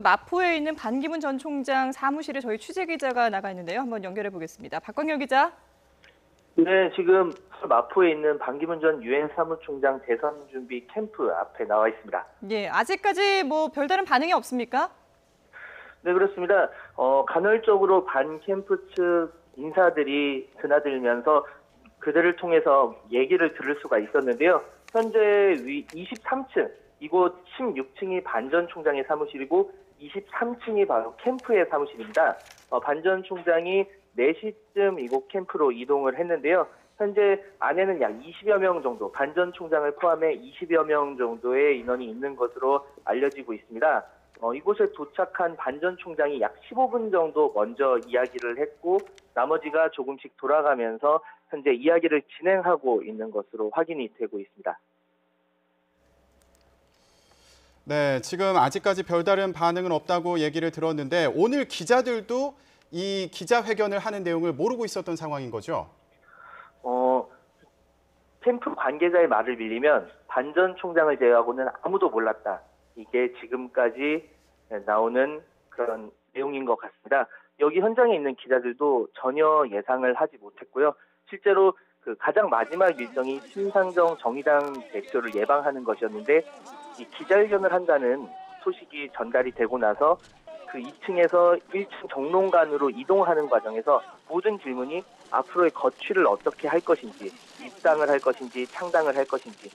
마포에 있는 반기문 전 총장 사무실에 저희 취재 기자가 나가 있는데요. 한번 연결해 보겠습니다. 박광열 기자. 네, 지금 마포에 있는 반기문 전 유엔 사무총장 대선 준비 캠프 앞에 나와 있습니다. 예, 아직까지 뭐 별다른 반응이 없습니까? 네, 그렇습니다. 간헐적으로 반 캠프 측 인사들이 드나들면서 그들을 통해서 얘기를 들을 수가 있었는데요. 현재 23층, 이곳 16층이 반 전 총장의 사무실이고 23층이 바로 캠프의 사무실입니다. 반 전 총장이 4시쯤 이곳 캠프로 이동을 했는데요. 현재 안에는 약 20여 명 정도, 반 전 총장을 포함해 20여 명 정도의 인원이 있는 것으로 알려지고 있습니다. 이곳에 도착한 반 전 총장이 약 15분 정도 먼저 이야기를 했고 나머지가 조금씩 돌아가면서 현재 이야기를 진행하고 있는 것으로 확인이 되고 있습니다. 네, 지금 아직까지 별다른 반응은 없다고 얘기를 들었는데 오늘 기자들도 이 기자회견을 하는 내용을 모르고 있었던 상황인 거죠? 캠프 관계자의 말을 빌리면 반 전 총장을 제외하고는 아무도 몰랐다. 이게 지금까지 나오는 그런 내용인 것 같습니다. 여기 현장에 있는 기자들도 전혀 예상을 하지 못했고요. 실제로 그 가장 마지막 일정이 심상정 정의당 대표를 예방하는 것이었는데 이 기자회견을 한다는 소식이 전달이 되고 나서 그 2층에서 1층 정론관으로 이동하는 과정에서 모든 질문이 앞으로의 거취를 어떻게 할 것인지, 입당을 할 것인지, 창당을 할 것인지,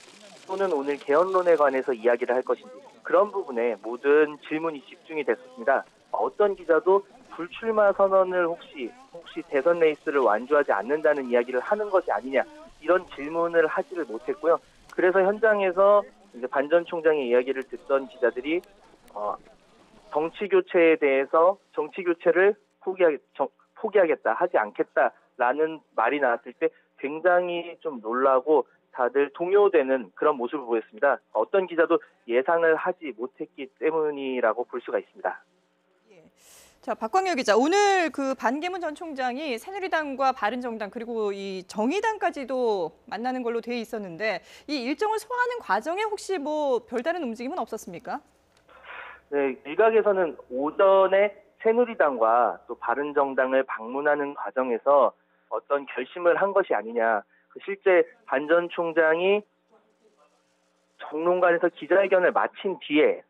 또는 오늘 개헌론에 관해서 이야기를 할 것인지 그런 부분에 모든 질문이 집중이 됐습니다. 어떤 기자도 불출마 선언을 혹시 대선 레이스를 완주하지 않는다는 이야기를 하는 것이 아니냐 이런 질문을 하지를 못했고요. 그래서 현장에서 이제 반 전 총장의 이야기를 듣던 기자들이 정치 교체에 대해서 정치 교체를 포기하겠다 하지 않겠다라는 말이 나왔을 때 굉장히 좀 놀라고 다들 동요되는 그런 모습을 보였습니다. 어떤 기자도 예상을 하지 못했기 때문이라고 볼 수가 있습니다. 예. 자, 박광열 기자. 오늘 그 반기문 전 총장이 새누리당과 바른정당 그리고 이 정의당까지도 만나는 걸로 돼 있었는데 이 일정을 소화하는 과정에 혹시 뭐 별다른 움직임은 없었습니까? 네, 일각에서는 오전에 새누리당과 또 바른정당을 방문하는 과정에서 어떤 결심을 한 것이 아니냐. 실제 반 전 총장이 정론관에서 기자회견을 마친 뒤에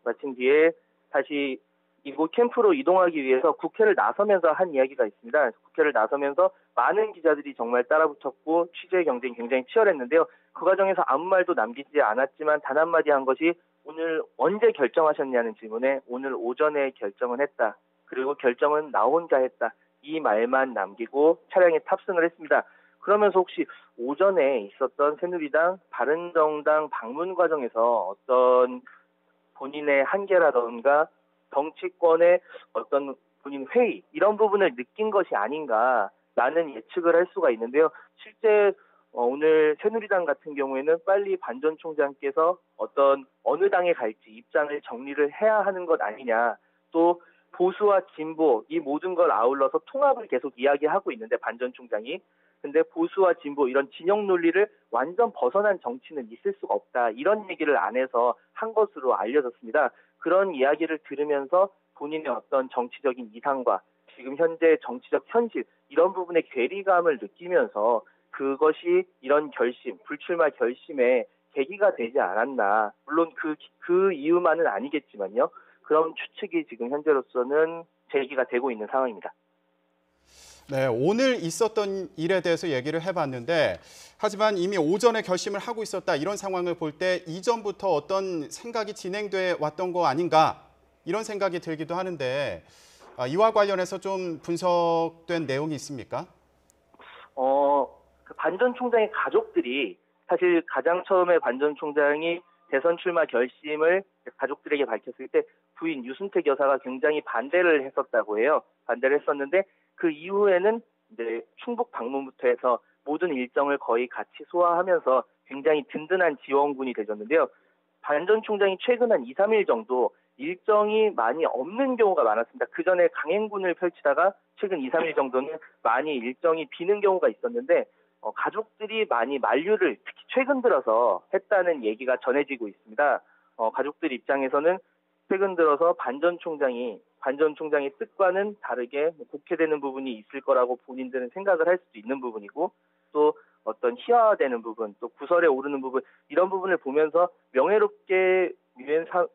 다시 이곳 캠프로 이동하기 위해서 국회를 나서면서 한 이야기가 있습니다. 국회를 나서면서 많은 기자들이 정말 따라붙었고 취재 경쟁이 굉장히 치열했는데요. 그 과정에서 아무 말도 남기지 않았지만 단 한마디 한 것이 오늘 언제 결정하셨냐는 질문에 오늘 오전에 결정은 했다. 그리고 결정은 나 혼자 했다. 이 말만 남기고 차량에 탑승을 했습니다. 그러면서 혹시 오전에 있었던 새누리당, 바른정당 방문 과정에서 어떤 본인의 한계라던가 정치권의 어떤 본인 회의 이런 부분을 느낀 것이 아닌가라는 예측을 할 수가 있는데요. 실제 오늘 새누리당 같은 경우에는 빨리 반 전 총장께서 어느 당에 갈지 입장을 정리를 해야 하는 것 아니냐. 또 보수와 진보 이 모든 걸 아울러서 통합을 계속 이야기하고 있는데 반 전 총장이 근데 보수와 진보 이런 진영 논리를 완전 벗어난 정치는 있을 수가 없다. 이런 얘기를 안 해서 한 것으로 알려졌습니다. 그런 이야기를 들으면서 본인의 어떤 정치적인 이상과 지금 현재 정치적 현실 이런 부분의 괴리감을 느끼면서 그것이 이런 결심, 불출마 결심의 계기가 되지 않았나. 물론 그 이유만은 아니겠지만요. 그런 추측이 지금 현재로서는 제기가 되고 있는 상황입니다. 네, 오늘 있었던 일에 대해서 얘기를 해봤는데 하지만 이미 오전에 결심을 하고 있었다 이런 상황을 볼 때 이전부터 어떤 생각이 진행돼 왔던 거 아닌가 이런 생각이 들기도 하는데 이와 관련해서 좀 분석된 내용이 있습니까? 그 반 전 총장의 가족들이 사실 가장 처음에 반 전 총장이 대선 출마 결심을 가족들에게 밝혔을 때 부인 유순택 여사가 굉장히 반대를 했었다고 해요. 반대를 했었는데 그 이후에는 이제 충북 방문부터 해서 모든 일정을 거의 같이 소화하면서 굉장히 든든한 지원군이 되셨는데요. 반 전 총장이 최근 한 2, 3일 정도 일정이 많이 없는 경우가 많았습니다. 그 전에 강행군을 펼치다가 최근 2, 3일 정도는 많이 일정이 비는 경우가 있었는데 가족들이 많이 만류를 특히 최근 들어서 했다는 얘기가 전해지고 있습니다. 가족들 입장에서는 최근 들어서 반 전 총장의 뜻과는 다르게 곡해되는 부분이 있을 거라고 본인들은 생각을 할 수도 있는 부분이고, 또 어떤 희화화되는 부분, 또 구설에 오르는 부분, 이런 부분을 보면서 명예롭게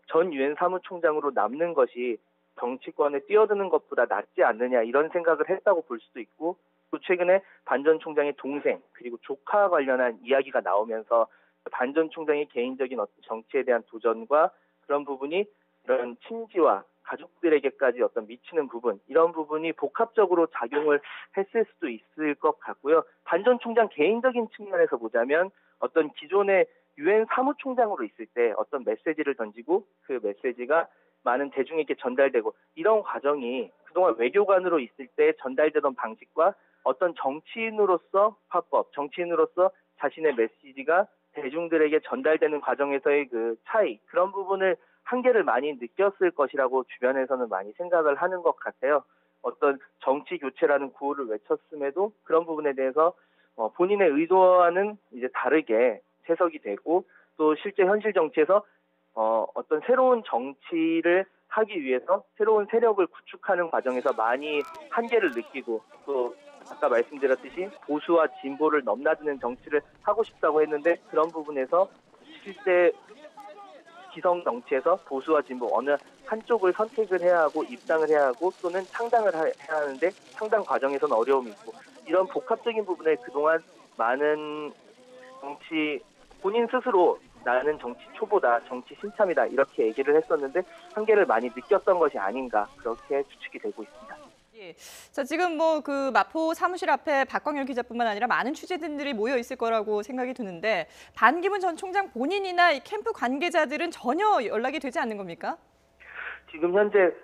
전 유엔 사무총장으로 남는 것이 정치권에 뛰어드는 것보다 낫지 않느냐, 이런 생각을 했다고 볼 수도 있고, 또 최근에 반 전 총장의 동생 그리고 조카 관련한 이야기가 나오면서 반 전 총장의 개인적인 어떤 정치에 대한 도전과 그런 부분이 이런 친지와 가족들에게까지 어떤 미치는 부분, 이런 부분이 복합적으로 작용을 했을 수도 있을 것 같고요. 반 전 총장 개인적인 측면에서 보자면 어떤 기존의 유엔 사무총장으로 있을 때 어떤 메시지를 던지고 그 메시지가 많은 대중에게 전달되고, 이런 과정이 그동안 외교관으로 있을 때 전달되던 방식과 어떤 정치인으로서 화법, 정치인으로서 자신의 메시지가 대중들에게 전달되는 과정에서의 그 차이, 그런 부분을 한계를 많이 느꼈을 것이라고 주변에서는 많이 생각을 하는 것 같아요. 어떤 정치 교체라는 구호를 외쳤음에도 그런 부분에 대해서 본인의 의도와는 이제 다르게 해석이 되고, 또 실제 현실 정치에서 어떤 새로운 정치를 하기 위해서 새로운 세력을 구축하는 과정에서 많이 한계를 느끼고, 또 아까 말씀드렸듯이 보수와 진보를 넘나드는 정치를 하고 싶다고 했는데, 그런 부분에서 실제 기성 정치에서 보수와 진보 어느 한쪽을 선택을 해야 하고 입당을 해야 하고 또는 창당을 해야 하는데 창당 과정에서는 어려움이 있고, 이런 복합적인 부분에 그동안 많은 본인 스스로 나는 정치 초보다, 정치 신참이다, 이렇게 얘기를 했었는데 한계를 많이 느꼈던 것이 아닌가, 그렇게 추측이 되고 있습니다. 예. 자, 지금 뭐 그 마포 사무실 앞에 박광열 기자뿐만 아니라 많은 취재진들이 모여 있을 거라고 생각이 드는데, 반기문 전 총장 본인이나 이 캠프 관계자들은 전혀 연락이 되지 않는 겁니까? 지금 현재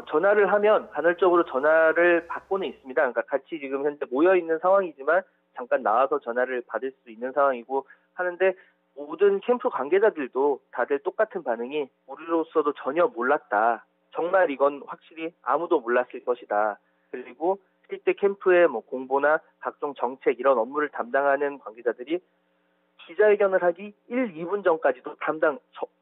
전화를 하면 간헐적으로 전화를 받고는 있습니다. 그러니까 같이 지금 현재 모여 있는 상황이지만 잠깐 나와서 전화를 받을 수 있는 상황이고 하는데, 모든 캠프 관계자들도 다들 똑같은 반응이 우리로서도 전혀 몰랐다. 정말 이건 확실히 아무도 몰랐을 것이다. 그리고 실제 캠프의 공보나 각종 정책 이런 업무를 담당하는 관계자들이 기자회견을 하기 1, 2분 전까지도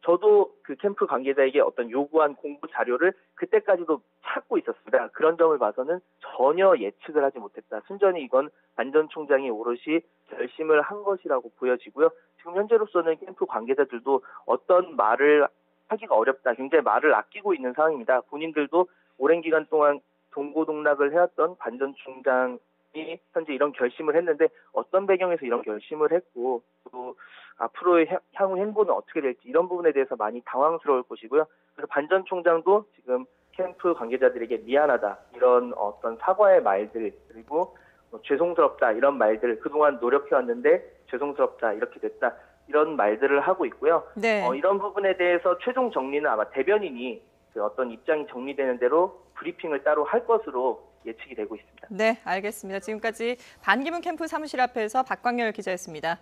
저도 그 캠프 관계자에게 어떤 요구한 공부 자료를 그때까지도 찾고 있었습니다. 그런 점을 봐서는 전혀 예측을 하지 못했다. 순전히 이건 반 전 총장이 오롯이 결심을 한 것이라고 보여지고요. 지금 현재로서는 캠프 관계자들도 어떤 말을 하기가 어렵다. 굉장히 말을 아끼고 있는 상황입니다. 본인들도 오랜 기간 동안 동고동락을 해왔던 반 전 총장이 현재 이런 결심을 했는데 어떤 배경에서 이런 결심을 했고, 또 앞으로의 향후 행보는 어떻게 될지, 이런 부분에 대해서 많이 당황스러울 것이고요. 그래서 반 전 총장도 지금 캠프 관계자들에게 미안하다, 이런 어떤 사과의 말들, 그리고 죄송스럽다, 이런 말들, 그동안 노력해왔는데 죄송스럽다, 이렇게 됐다, 이런 말들을 하고 있고요. 네. 이런 부분에 대해서 최종 정리는 아마 대변인이 그 어떤 입장이 정리되는 대로 브리핑을 따로 할 것으로 예측이 되고 있습니다. 네, 알겠습니다. 지금까지 반기문 캠프 사무실 앞에서 박광열 기자였습니다.